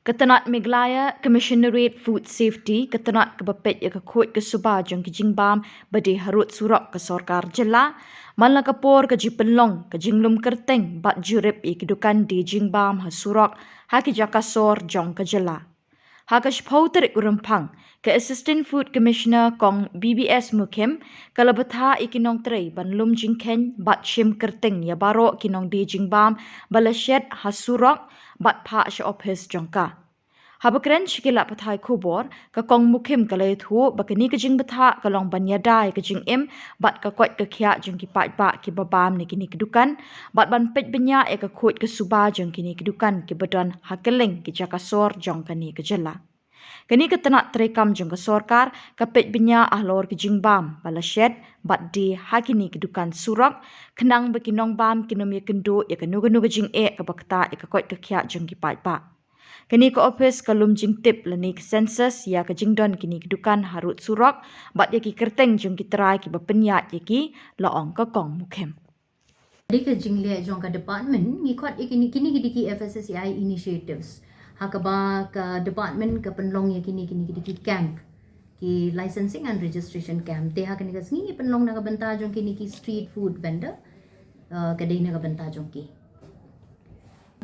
Ketanat Meghalaya, Commissionerate Food Safety, ketanat kebepet ya kekut ke Subah jong ke Jingbam, badi Harud Surok ke Khuborjylla, Malna kapor ke Jipenlong, ke Jinglum Kerteng, bat jurip i kedukan di Jingbam ha Surok, ha ke Jakasor jong ke Jela. Ha ke Shpau terik urempang, ke Assistant Food Commissioner kong BBS Mukim, ke lebetha i kinong trei ban lum jingken bat shim kerteng ya baro kinong di Jingbam, balashet ha Surok, bat pa sya office jongka. Habakren shikila pathai Khubor ka kong mukim kalay thu bakani ka jing batha kalong banyadai ka jing im bat ka kwat ka khya jing ki pat ba ki babam ni kini kedukan bat ban pet benya e ka khut ka Subah jong kini kedukan ki badan hakeling ki Jakasor jong kani ka Jela. Kani ka tanak terekam jong ka sorkar ka pet benya ahlor ki Jingbam balashet bat di hakini kedukan Surok kenang bekinong bam kinom ya kendo ya kanu ka jing ka bakta ka kwat ka khya jong ki pat ba. Kini ke office kalum Jingtip lani ke census ya ke Jingdon kini kedukan Harud Surok bat ya ki kerteng jong ki terai ki bapenyat ya ki laong ke kong mukim. Jadi ke Jingle jong ka department ngikut kini ki FSSAI initiatives. Hakaba ke department ke penlong ya kini ki camp ki licensing and registration camp. Te hakani ka singi penlong na ka benta jong kini ki street food vendor kadai na ka benta jong ki.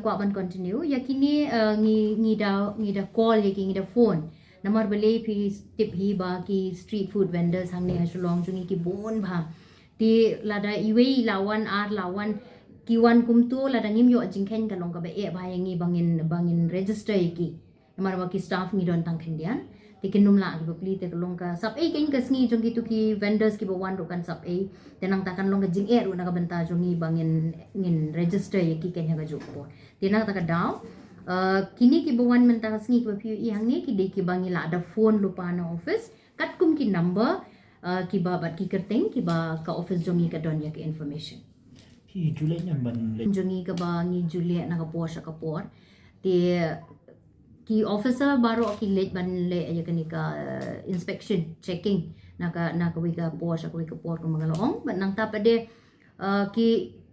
Kuaban continue ya kini ngi da call ya ki ngi da phone namar bele pi tip hi ba ki street food vendors hang ne Shillong jungi ki bon bha ti lada iwe lawan ar lawan ki wan kumtu lada ngim yo jingken ka long ka ba e ba ngi bangin register ki namar ba ki staff ngi don tang khendian ti kinum la ki bapli te long ka sap e ken ka sngi jong ki tu ki vendors ki ba wan ro kan sap e tenang takan long ka jing e ro na ka benta jongi bangin ngin register ki ken ha ga jopo tinang taka daw kini ki bawan menta sngi ki bapi yang ni ki de ki bangila ada phone lupa na office kat kum ki number ki ba bat ki kerteng ki ba ka office jongi ka don ya ki information ki Juliet nyan ban jongi ka ba ngi Juliet na ka por ti ki officer baru ki late ban le ya kani ka inspection checking na ka wi ka por ko magalong ban nang tapade ki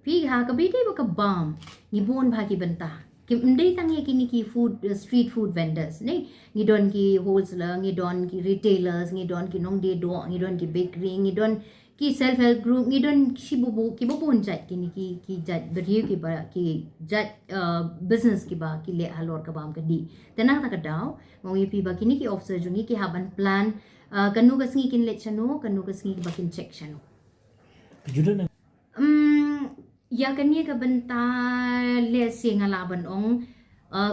pi ha ka bidi ba ka bam ni bon bha ki benta ki ndai tang ye kini ki food street food vendors ni ngi don ki wholesaler ngi don ki retailers ngi don ki nong de do ngi don ki bakery ngi don ki self help group ngi don ki bubun jat kini ki jat beriu ki ba ki jat business ki ba ki le halor ka bam ka di tenang ta ka daw ngong ye pi ba kini ki officer jungi ki haban plan kanu ka sngi kin le chano kanu ka sngi ba kin check chano Juliet ya kani ka benta le singa laban ong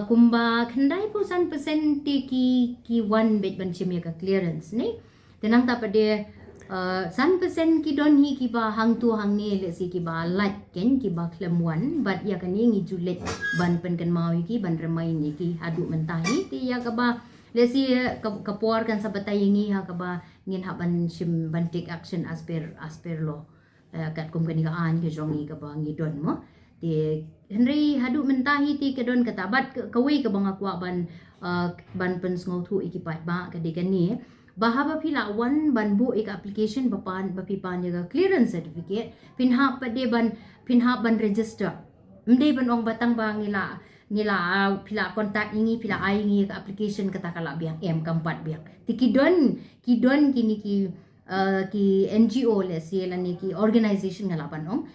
kumba khandai pusan percent ki one bit ban chimya ka clearance ni tenang ta pade 1% ki don hi ki ba hang tu hang ni le si ki ba light ken ki ba klem one but ya kani ngi Juliet ban pen kan mau ki ban remai ni ki hadu mentahi ti ya ka ba le si kapor kan sabatai ngi ha ka ba ngin ha ban shim ban take action as per law kat kum kani ka an ke jongi ka bangi don mo ti henry hadu mentahi ti ke don katabat kawi ka banga kwa ban pen ngau thu ikipat ba ka de kani bahaba pila one ban bu ek application bapan bapipan jaga clearance certificate pinha ban register mde ban ong batang ba ngila pila contact ingi pila ai ngi application kata kala biang kampat biang ti kidon kini ki NGO le siela ni ki organization ngala panong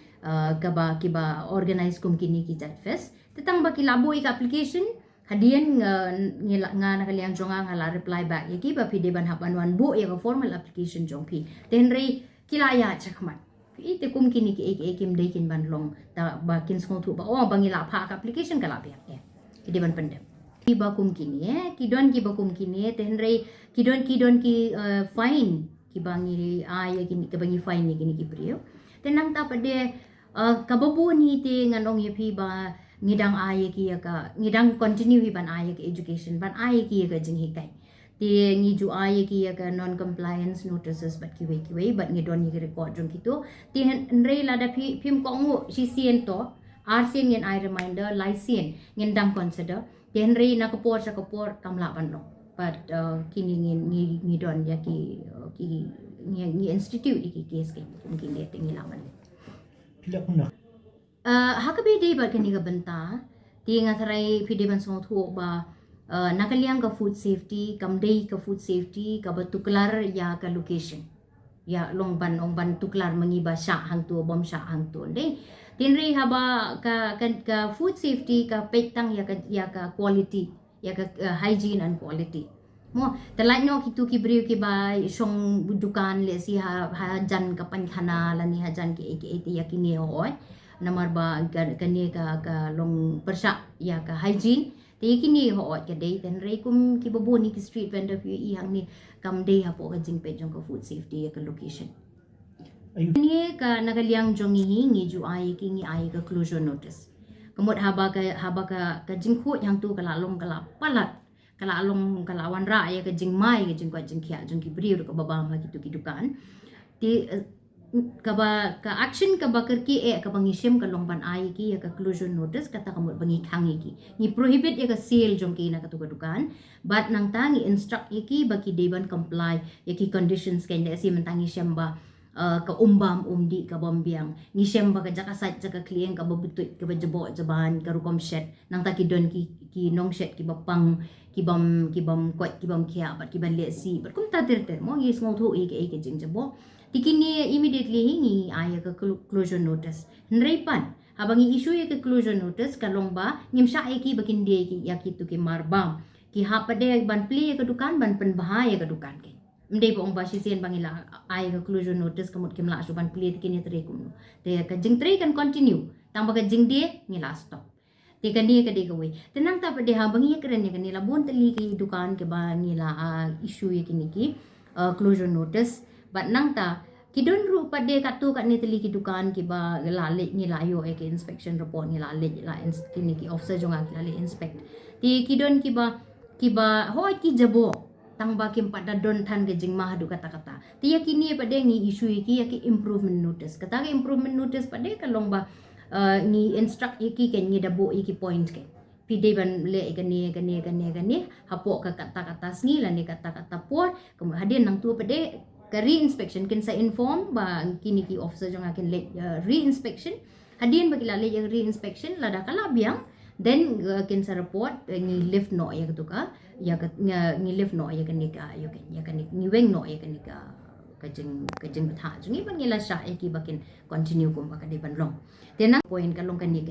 ki ba organize kum kini ki jat fest tetang ba ki labo ik application hadian nga nakaliang jonga ngala reply back yaki ba pide ban hapan wan bu ya formal application jong pi tenri kilaya chakmat ite kum kini ki ekim de kin ban long ta ba kin song thu ba o bangila pha application kala biak ide ban pendem ki ba kum kini ki don ki ba kum kini tenri ki don ki fine ki bangi ay kini ki bangi fine ni kini ki brio tenang ta pade kababu ni te nganong yepi ba ngidang ay ki ka ngidang continue ban ay ki education ban ay ki ka jing hikai te ngi ju ay ki ka non compliance notices but ki we but ngi don ni record jong kito te nre la da phim ko ngu si sien to rcn ngin I reminder license ngin dang consider te nre na kapor kamla ban long but kini ngi don ya ki ngi institute iki case ke mungkin dia tinggi laman pila kuna hakabe de ba kini ga benta ti nga tharai pide ban song thu ba nakaliang ka food safety, kamday ka food safety, ka batuklar ya ka location. Ya long ban ong ban tuklar mangiba sya hang tu bom sya hang tu deh. Tinri haba ka food safety ka petang ya ka quality, ya ka hygiene and quality. Mo talai no kitu ki briu ki bai song dukan le si ha jan ka pankhana la ni ha jan ki ya ki ne hoy namar ba ka ne ka long persya ya ka hygiene ti ki ni ho ka dei ten rei kum ki babo ni ki street vendor pi hang ni kam dei ha po ka jingpe jong ka food safety ya ka location. Ayun. Ni ka nagaliang jong ngi ju ai ki ngi ai ka closure notice. Kamot haba ka jingkho yang tu kala long kala palat kala along kala wan ra ya ka jingmai ka jingkwa jingkhia jong ki bri ka baba ma kitu ki dukan ti ka action ka ba kerki ka bangisim ka longban ai ki ya ka closure notice kata kamot bangi khangi ki ni prohibit ya ka sale jong ki na ka dukan but nang tangi instruct ki baki deban comply ya ki conditions ken da si mentangi syamba ka umbam umdi ka bombiang ni syamba ka jaka site jaka klien ka babutut ka bajabo jaban ka rukom shed nang takidon ki nong shed ki bapang kibam kwat kibam kia bat kiban le si bat kum ta ter mo yes ngau thu ke jing jabo tikini immediately hingi aya ka closure notice nreipan habangi issue ya ka closure notice kalongba ngimsha ki bakin de ki ya ki tu ki marbam ki ha pade ban pli ka dukan ban pen bahaya ka dukan ke mdei bong ba sisen bangila aya ka closure notice kamut kimla su ban pli tikini tre kum te ka jing tre kan continue tang ba ka jing de ngila stop Tika dia ka we. Tenang tak pada habangi keren ya kanila bon tali ki dukan ke ba nila issue ya kini ki closure notice. But nang ta kidon ru pada kat tu kat ni tali ki dukan ki ba lalik nila ayo ke inspection report nila lalik la kini ki officer jonga ki lalik inspect. Ti kidon ki ba hoi ki jabo tang ba kim pada don than ke jingmah du kata-kata. Ti ya kini pada ngi issue ki ya ki improvement notice. Kata ke improvement notice pada kalong ba ni instruct iki ken ni dabo iki point ke pide ban le gani hapok ka kata-kata sni la ni kata-kata por kemudian nang tu pede ke re-inspection ken sa inform ba kini ki officer jong akin le re-inspection hadien bagi la le re-inspection la da kala biang then ken sa report ni lift no ya ketuka ya ni lift no ya kani ka yo ken ya kani ni weng no ya kani ka kajeng betha jungi ban ngila sya ki bakin continue kum ba kadi ban long tenang point kalong kan ni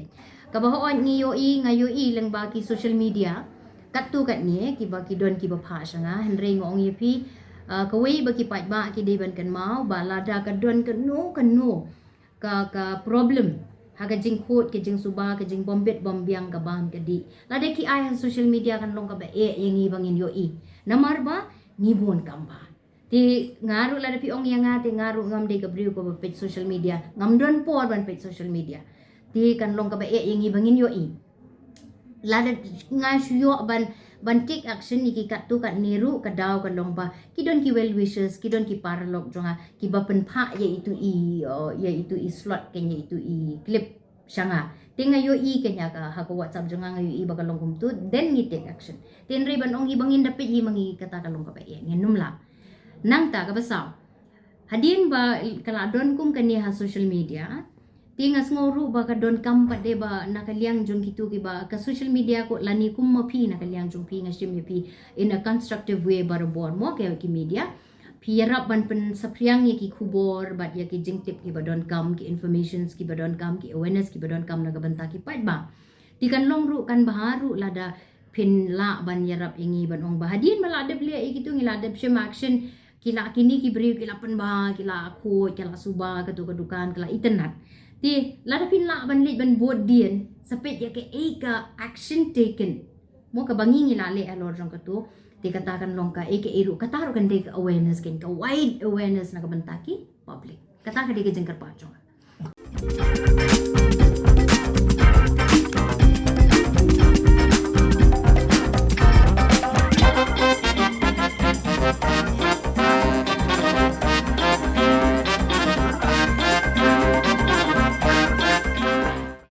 ka baho ni ngayo leng ba ki social media katu kat ni ki ba ki don ki ba pha sanga henry ngong yepi ka wei ba ki pat ba ki de ban kan mau ba lada ka don kan no ka problem ha ka jing khot ke jing suba ke jing bombet bombiang ka ban ka di lada ki ai social media kan long ka ba yengi bangin namar ba ngibon kamba ti ngaru la pi ong yang ate ngaru ngam de gabriu ko page social media ngam don por ban page social media ti kan long ka ba yang ibangin la da ngasyo ban take action ni ki kat tu kat niru ka daw ka long ba ki don ki well wishes ki don ki paralog jonga ki ba pen pha ye itu i slot ken ye itu i clip shanga tinga kenya ka ha ko whatsapp jonga ngayo ba ka long kum tu then ni take action tin re ban ong ibangin dapit mangi kata ka long ka ba ngenum la nang ta ka basaw hadin ba kala don kum kani ha social media tingas ngoru ba ka don kam pa de ba nakaliang jong kitu ki ba ka social media ko lani kum mapi nakaliang jong pi ngasim pi in a constructive way barabor mo ke ki media pi yarap ban pen sapriang ye ki khubor bat ye ki jingtip ki ba don kam ki informations ki ba don kam ki awareness ki ba don kam na banta ki pat ba ti kan long ru kan baharu lada pin la ban yarap ingi ban ong ba hadin maladep le kitu ngiladep shim action kila kini ki beri kila penba kila aku kila suba kedukan kila itenat ti lada pin la ban lit ban board dien sapet ya ke ka action taken mo ka bangi ngila le alor jong katu ti katakan long ka ke iru kataru kan de awareness ken ka wide awareness na ka bantaki public kata ka de ke jengkar pa jong